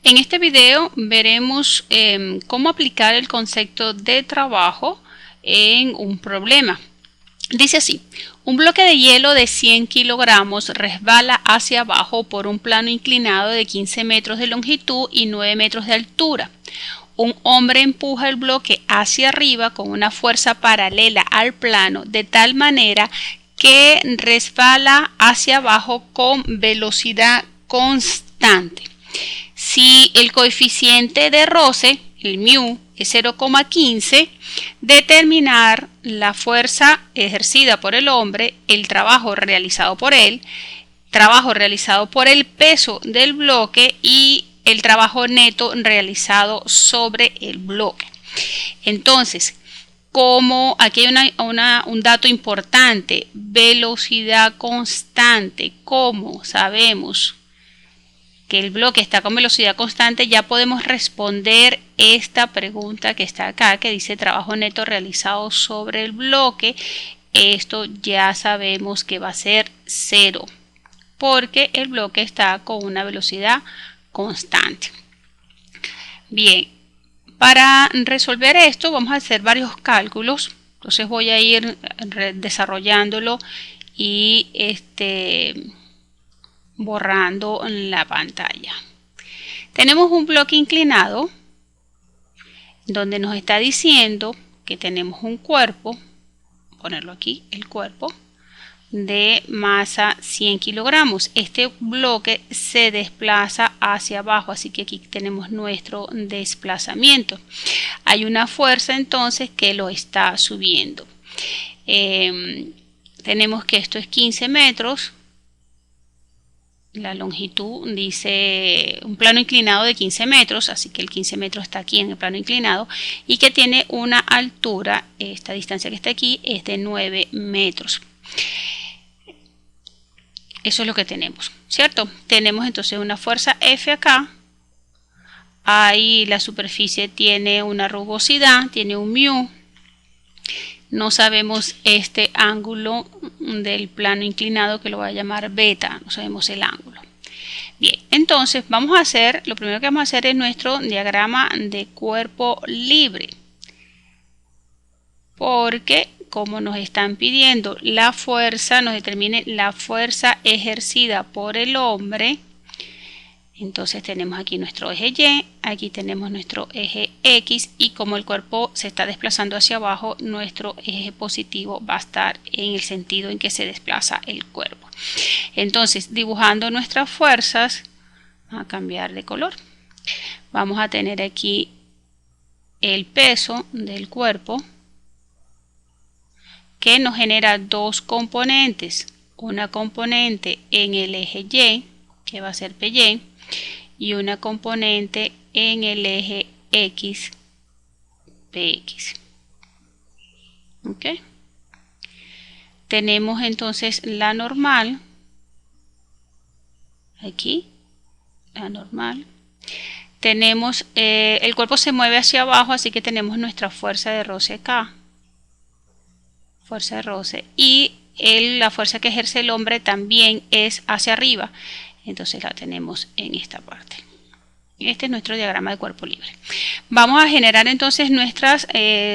En este video veremos cómo aplicar el concepto de trabajo en un problema. Dice así: un bloque de hielo de 100 kilogramos resbala hacia abajo por un plano inclinado de 15 metros de longitud y 9 metros de altura. Un hombre empuja el bloque hacia arriba con una fuerza paralela al plano de tal manera que resbala hacia abajo con velocidad constante. Si el coeficiente de roce, el μ, es 0,15, determinar la fuerza ejercida por el hombre, el trabajo realizado por él, trabajo realizado por el peso del bloque y el trabajo neto realizado sobre el bloque. Entonces, como aquí hay un dato importante, velocidad constante, como sabemos que el bloque está con velocidad constante, ya podemos responder esta pregunta que está acá, que dice trabajo neto realizado sobre el bloque. Esto ya sabemos que va a ser 0, porque el bloque está con una velocidad constante. Bien, para resolver esto vamos a hacer varios cálculos. Entonces voy a ir desarrollándolo y borrando la pantalla. Tenemos un bloque inclinado donde nos está diciendo que tenemos un cuerpo, ponerlo aquí, el cuerpo de masa 100 kilogramos. Este bloque se desplaza hacia abajo, así que aquí tenemos nuestro desplazamiento. Hay una fuerza entonces que lo está subiendo. Tenemos que esto es 15 metros. La longitud dice un plano inclinado de 15 metros, así que el 15 metros está aquí en el plano inclinado y que tiene una altura, esta distancia que está aquí es de 9 metros. Eso es lo que tenemos, ¿cierto? Tenemos entonces una fuerza F acá. Ahí la superficie tiene una rugosidad, tiene un μ. No sabemos este ángulo del plano inclinado, que lo voy a llamar beta, no sabemos el ángulo. Bien, entonces vamos a hacer, lo primero que vamos a hacer es nuestro diagrama de cuerpo libre. Porque como nos están pidiendo la fuerza, nos determine la fuerza ejercida por el hombre. Entonces tenemos aquí nuestro eje Y, aquí tenemos nuestro eje X y como el cuerpo se está desplazando hacia abajo, nuestro eje positivo va a estar en el sentido en que se desplaza el cuerpo. Entonces, dibujando nuestras fuerzas, vamos a cambiar de color. Vamos a tener aquí el peso del cuerpo que nos genera dos componentes. Una componente en el eje Y, que va a ser PY, y una componente en el eje X, PX. ¿Ok? Tenemos entonces la normal, aquí, la normal. Tenemos, el cuerpo se mueve hacia abajo, así que tenemos nuestra fuerza de roce acá. Fuerza de roce. Y la fuerza que ejerce el hombre también es hacia arriba. Entonces la tenemos en esta parte. Este es nuestro diagrama de cuerpo libre. Vamos a generar entonces nuestras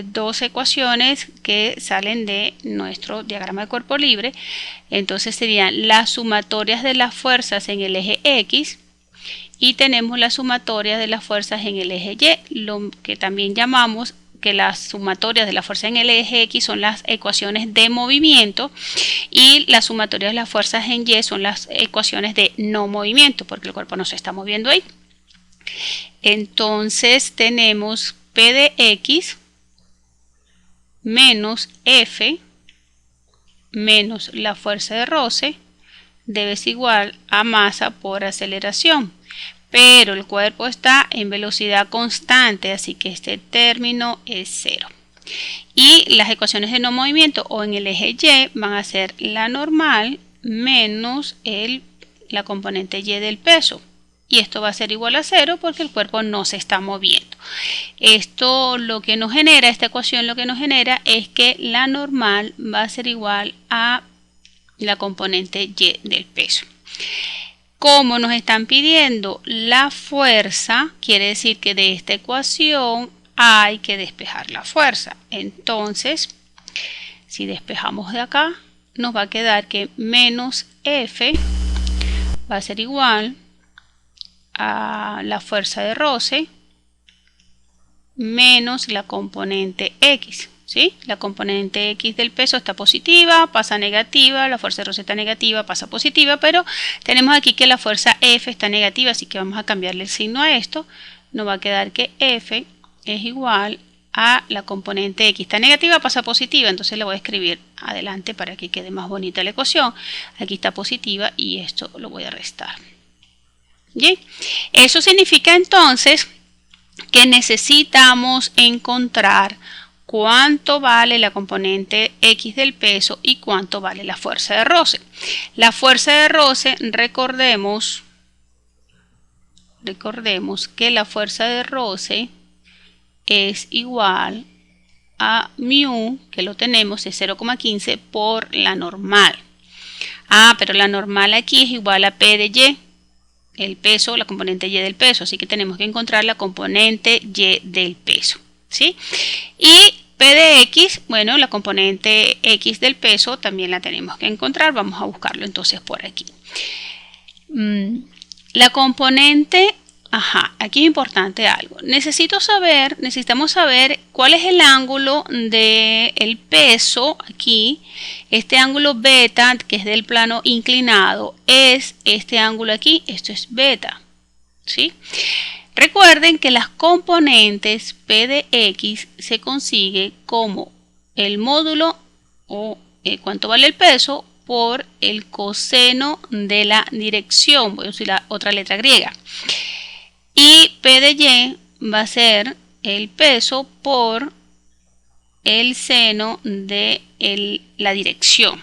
dos ecuaciones que salen de nuestro diagrama de cuerpo libre. Entonces serían las sumatorias de las fuerzas en el eje X y tenemos las sumatorias de las fuerzas en el eje Y, lo que también llamamos que las sumatorias de la fuerza en el eje X son las ecuaciones de movimiento y las sumatorias de las fuerzas en Y son las ecuaciones de no movimiento, porque el cuerpo no se está moviendo ahí. Entonces tenemos P de X menos F menos la fuerza de roce debe ser igual a masa por aceleración. Pero el cuerpo está en velocidad constante, así que este término es 0. Y las ecuaciones de no movimiento o en el eje Y van a ser la normal menos la componente Y del peso. Y esto va a ser igual a 0 porque el cuerpo no se está moviendo. Esto lo que nos genera, esta ecuación lo que nos genera es que la normal va a ser igual a la componente Y del peso. como nos están pidiendo la fuerza, quiere decir que de esta ecuación hay que despejar la fuerza. Entonces, si despejamos de acá, nos va a quedar que menos F va a ser igual a la fuerza de roce menos la componente X. ¿Sí? La componente X del peso está positiva, pasa a negativa, la fuerza de roce está negativa, pasa a positiva, pero tenemos aquí que la fuerza F está negativa, así que vamos a cambiarle el signo a esto. Nos va a quedar que F es igual a la componente X. Está negativa, pasa a positiva, entonces le voy a escribir adelante para que quede más bonita la ecuación. Aquí está positiva y esto lo voy a restar. ¿Bien? Eso significa entonces que necesitamos encontrar cuánto vale la componente X del peso y cuánto vale la fuerza de roce. La fuerza de roce, recordemos que la fuerza de roce es igual a mu, que lo tenemos, es 0,15 por la normal. Pero la normal aquí es igual a P de Y, el peso, la componente Y del peso, así que tenemos que encontrar la componente Y del peso, ¿sí? Y P de X, bueno, la componente X del peso también la tenemos que encontrar, vamos a buscarlo entonces por aquí. La componente, aquí es importante algo, necesitamos saber cuál es el ángulo del peso aquí. Este ángulo beta, que es del plano inclinado, es este ángulo aquí, esto es beta, ¿sí? Recuerden que las componentes P de X se consigue como el módulo o cuánto vale el peso por el coseno de la dirección, voy a usar la otra letra griega. Y P de Y va a ser el peso por el seno de la dirección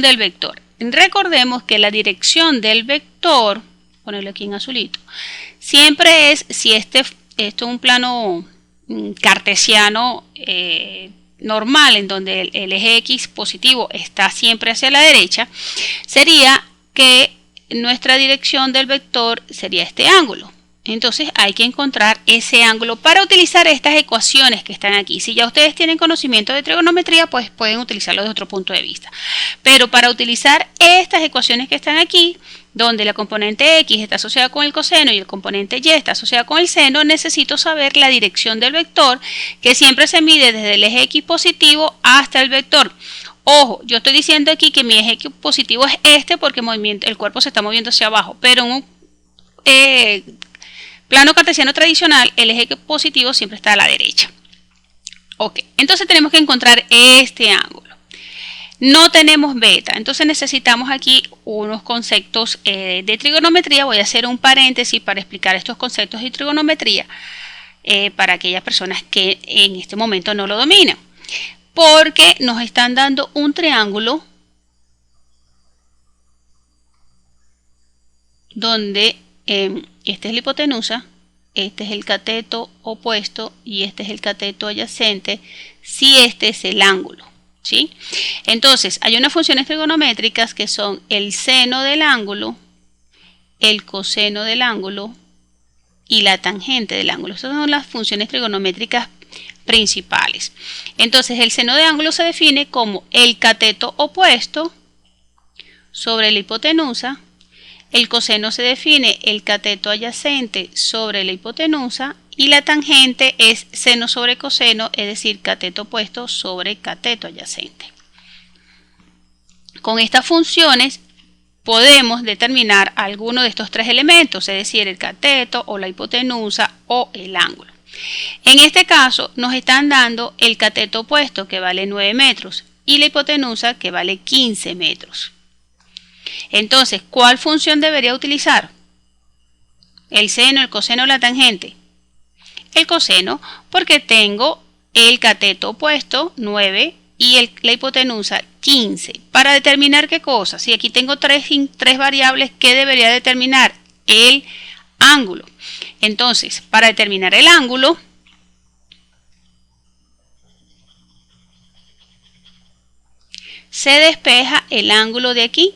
del vector. Recordemos que la dirección del vector, ponerlo aquí en azulito, siempre es, si esto es un plano cartesiano normal, en donde el eje X positivo está siempre hacia la derecha, sería que nuestra dirección del vector sería este ángulo. Entonces hay que encontrar ese ángulo para utilizar estas ecuaciones que están aquí. Si ya ustedes tienen conocimiento de trigonometría, pues pueden utilizarlo desde otro punto de vista. Pero para utilizar estas ecuaciones que están aquí, donde la componente X está asociada con el coseno y el componente Y está asociada con el seno, necesito saber la dirección del vector, que siempre se mide desde el eje X positivo hasta el vector. Ojo, yo estoy diciendo aquí que mi eje X positivo es este porque el cuerpo se está moviendo hacia abajo, pero en un plano cartesiano tradicional, el eje positivo siempre está a la derecha. Ok, entonces tenemos que encontrar este ángulo. No tenemos beta, entonces necesitamos aquí unos conceptos de trigonometría. Voy a hacer un paréntesis para explicar estos conceptos de trigonometría para aquellas personas que en este momento no lo dominan. Porque nos están dando un triángulo donde esta es la hipotenusa, este es el cateto opuesto y este es el cateto adyacente, si este es el ángulo, ¿sí? Entonces, hay unas funciones trigonométricas que son el seno del ángulo, el coseno del ángulo y la tangente del ángulo. Estas son las funciones trigonométricas principales. Entonces, el seno de ángulo se define como el cateto opuesto sobre la hipotenusa. El coseno se define el cateto adyacente sobre la hipotenusa y la tangente es seno sobre coseno, es decir, cateto opuesto sobre cateto adyacente. Con estas funciones podemos determinar alguno de estos tres elementos, es decir, el cateto o la hipotenusa o el ángulo. En este caso nos están dando el cateto opuesto, que vale 9 metros, y la hipotenusa, que vale 15 metros. Entonces, ¿cuál función debería utilizar? ¿El seno, el coseno o la tangente? El coseno, porque tengo el cateto opuesto 9 y la hipotenusa 15. ¿Para determinar qué cosa? Si aquí tengo tres variables, ¿qué debería determinar? El ángulo. Entonces, para determinar el ángulo, se despeja el ángulo de aquí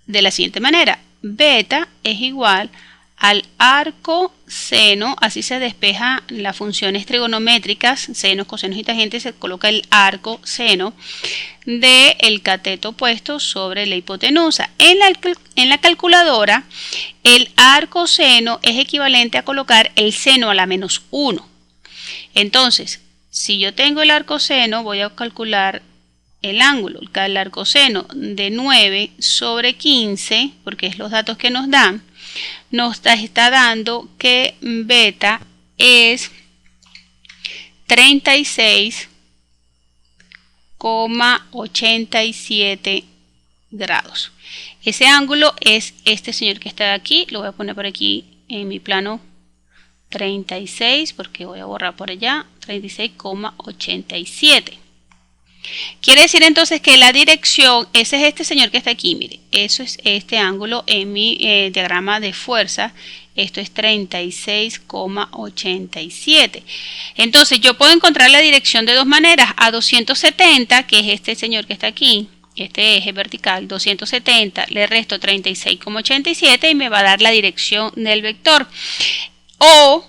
de la siguiente manera. beta es igual al arco seno, así se despeja las funciones trigonométricas, senos, cosenos y tangentes, se coloca el arco seno del cateto opuesto sobre la hipotenusa. En la calculadora, el arco seno es equivalente a colocar el seno a la menos 1. Entonces, si yo tengo el arco seno, voy a calcular el ángulo, el arco seno de 9 sobre 15, porque es los datos que nos dan, nos está dando que beta es 36,87 grados. Ese ángulo es este señor que está aquí, lo voy a poner por aquí en mi plano 36, porque voy a borrar por allá, 36,87. Quiere decir entonces que la dirección, ese es este señor que está aquí, mire, eso es este ángulo en mi diagrama de fuerza, esto es 36,87. Entonces yo puedo encontrar la dirección de dos maneras, a 270, que es este señor que está aquí, este eje vertical, 270, le resto 36,87 y me va a dar la dirección del vector. O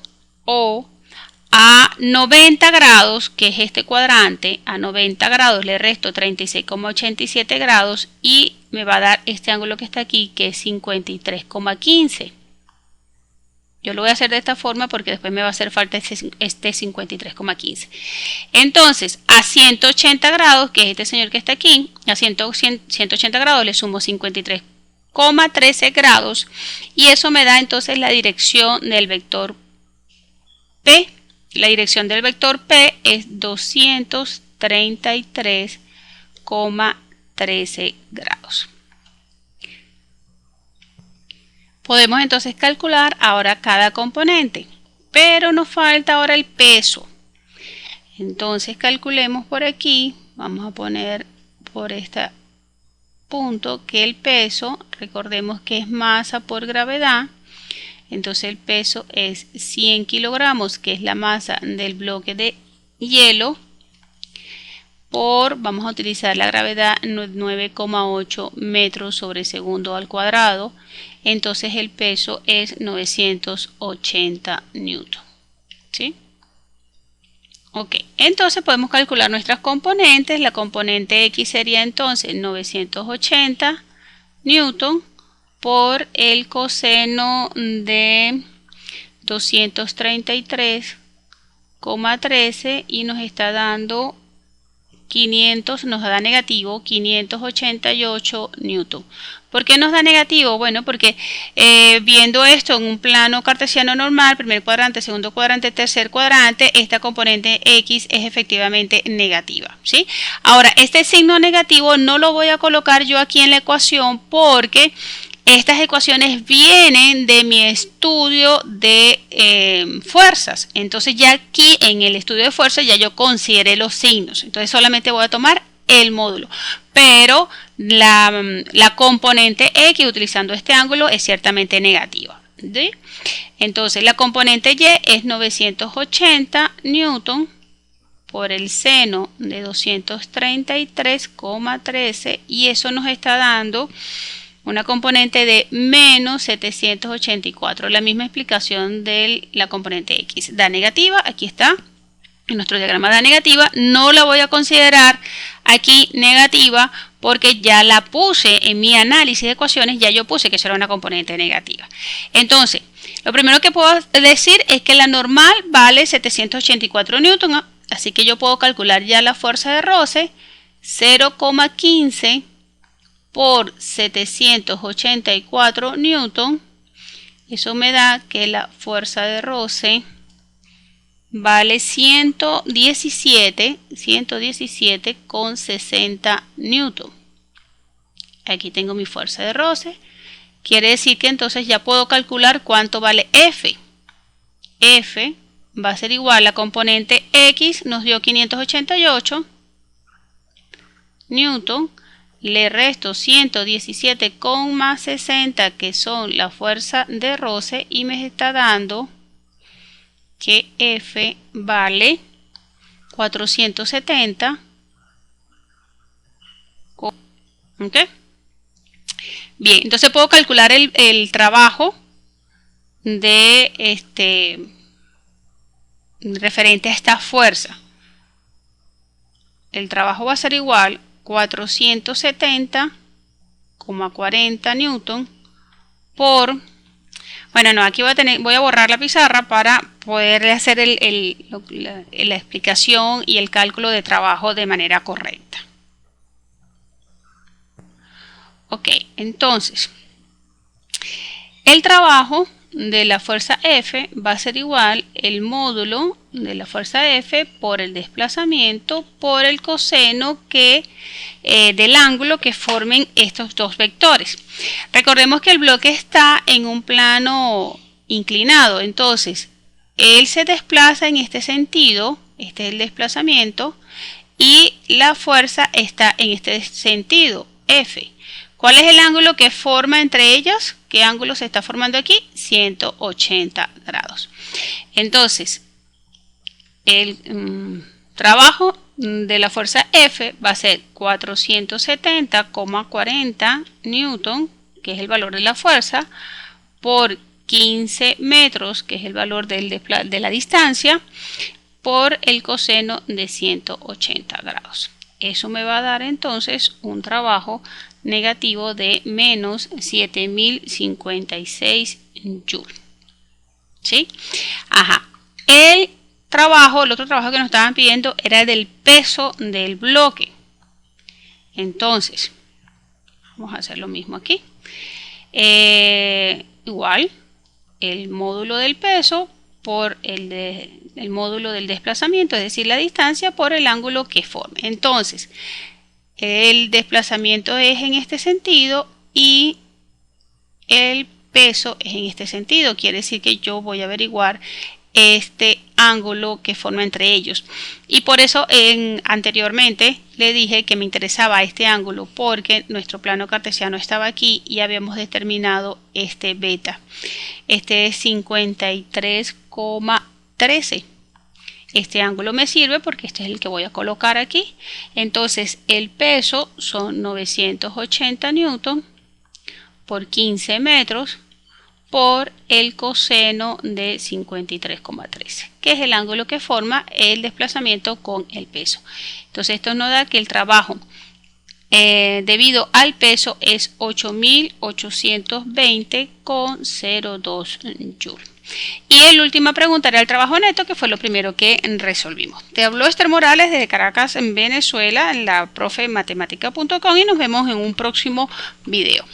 a 90 grados, que es este cuadrante, a 90 grados le resto 36,87 grados y me va a dar este ángulo que está aquí, que es 53,15. Yo lo voy a hacer de esta forma porque después me va a hacer falta este 53,15. Entonces, a 180 grados, que es este señor que está aquí, a 180 grados le sumo 53,13 grados y eso me da entonces la dirección del vector P. La dirección del vector P es 233,13 grados. Podemos entonces calcular ahora cada componente, pero nos falta ahora el peso. Entonces calculemos por aquí, vamos a poner por este punto que el peso, recordemos que es masa por gravedad. Entonces el peso es 100 kilogramos, que es la masa del bloque de hielo, vamos a utilizar la gravedad 9,8 metros sobre segundo al cuadrado. Entonces el peso es 980 newton. ¿Sí? Ok, entonces podemos calcular nuestras componentes. La componente X sería entonces 980 newton por el coseno de 233,13 y nos está dando 500, nos da negativo 588 newton. ¿Por qué nos da negativo? Bueno, porque viendo esto en un plano cartesiano normal, primer cuadrante, segundo cuadrante, tercer cuadrante, esta componente X es efectivamente negativa, ¿sí? Ahora, este signo negativo no lo voy a colocar yo aquí en la ecuación porque estas ecuaciones vienen de mi estudio de fuerzas. Entonces ya aquí en el estudio de fuerzas ya yo consideré los signos. Entonces solamente voy a tomar el módulo. Pero la componente X utilizando este ángulo es ciertamente negativa. ¿Sí? Entonces la componente Y es 980 newton por el seno de 233,13 y eso nos está dando una componente de menos 784, la misma explicación de la componente X. Da negativa, aquí está, en nuestro diagrama da negativa, no la voy a considerar aquí negativa porque ya la puse en mi análisis de ecuaciones, ya yo puse que eso era una componente negativa. Entonces, lo primero que puedo decir es que la normal vale 784 newton, así que yo puedo calcular ya la fuerza de roce, 0,15 por 784 newton, eso me da que la fuerza de roce vale 117,60 newton. Aquí tengo mi fuerza de roce, quiere decir que entonces ya puedo calcular cuánto vale F. F va a ser igual a la componente X, nos dio 588 newton, le resto 117,60 que son la fuerza de roce y me está dando que F vale 470. ¿Ok? Bien, entonces puedo calcular el trabajo de referente a esta fuerza. El trabajo va a ser igual 470,40 newton por... Bueno, no, aquí voy a borrar la pizarra para poder hacer la explicación y el cálculo de trabajo de manera correcta. Ok, entonces, el trabajo de la fuerza F va a ser igual el módulo de la fuerza F por el desplazamiento por el coseno del ángulo que formen estos dos vectores. Recordemos que el bloque está en un plano inclinado, entonces él se desplaza en este sentido, este es el desplazamiento, y la fuerza está en este sentido, F. ¿Cuál es el ángulo que forma entre ellos? ¿Qué ángulo se está formando aquí? 180 grados. Entonces, el trabajo de la fuerza F va a ser 470,40 newton, que es el valor de la fuerza, por 15 metros, que es el valor de la distancia, por el coseno de 180 grados. Eso me va a dar entonces un trabajo negativo de menos 7056 joules. ¿Sí? Ajá. El otro trabajo que nos estaban pidiendo era del peso del bloque. Entonces, vamos a hacer lo mismo aquí. Igual, el módulo del peso por el módulo del desplazamiento, es decir, la distancia por el ángulo que forme. Entonces, el desplazamiento es en este sentido y el peso es en este sentido. Quiere decir que yo voy a averiguar este ángulo que forma entre ellos. Y por eso anteriormente le dije que me interesaba este ángulo porque nuestro plano cartesiano estaba aquí y habíamos determinado este beta. Este es 53,13. Este ángulo me sirve porque este es el que voy a colocar aquí. Entonces el peso son 980 newton por 15 metros por el coseno de 53,13, que es el ángulo que forma el desplazamiento con el peso. Entonces esto nos da que el trabajo debido al peso es 8820,02 joules. Y la última pregunta era el trabajo neto, que fue lo primero que resolvimos. Te habló Esther Morales desde Caracas, en Venezuela, en la profematemática.com, y nos vemos en un próximo video.